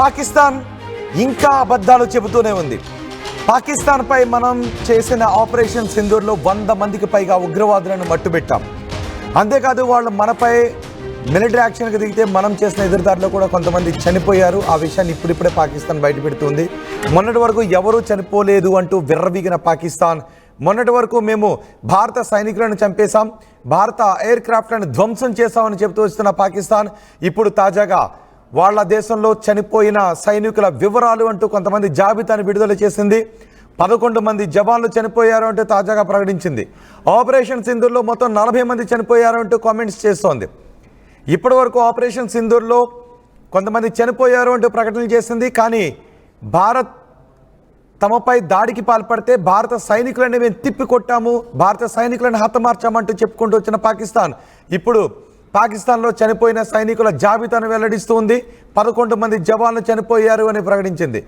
పాకిస్తాన్ ఇంకా అబద్ధాలు చెబుతూనే ఉంది. పాకిస్తాన్పై మనం చేసిన ఆపరేషన్ సింధూర్లో 100 మందికి పైగా ఉగ్రవాదులను మట్టుబెట్టాం. అంతేకాదు వాళ్ళు మనపై మిలిటరీ యాక్షన్కి దిగితే మనం చేసిన ఎదురుదారిలో కూడా కొంతమంది చనిపోయారు. ఆ విషయాన్ని ఇప్పుడిప్పుడే పాకిస్తాన్ బయటపెడుతుంది. మొన్నటి వరకు ఎవరూ చనిపోలేదు అంటూ విర్రవీగిన పాకిస్తాన్ మొన్నటి వరకు మేము భారత సైనికులను చంపేశాం, భారత ఎయిర్ క్రాఫ్ట్లను ధ్వంసం చేశామని చెబుతూ వస్తున్న పాకిస్తాన్ ఇప్పుడు తాజాగా వాళ్ళ దేశంలో చనిపోయిన సైనికుల వివరాలు అంటూ కొంతమంది జాబితాను విడుదల చేసింది. 11 మంది జవాన్లు చనిపోయారు అంటూ తాజాగా ప్రకటించింది. ఆపరేషన్ సింధూర్లో మొత్తం 40 మంది చనిపోయారు అంటూ కామెంట్స్ చేస్తోంది. ఇప్పటి వరకు ఆపరేషన్ సింధూర్లో కొంతమంది చనిపోయారు అంటూ ప్రకటనలు చేసింది. కానీ భారత్ తమపై దాడికి పాల్పడితే భారత సైనికులను మేము తిప్పికొట్టాము, భారత సైనికులను హతమార్చామంటూ చెప్పుకుంటూ వచ్చిన పాకిస్తాన్ ఇప్పుడు పాకిస్తాన్లో చనిపోయిన సైనికుల జాబితాను వెల్లడిస్తూ ఉంది. 11 మంది జవాన్లు చనిపోయారు అని ప్రకటించింది.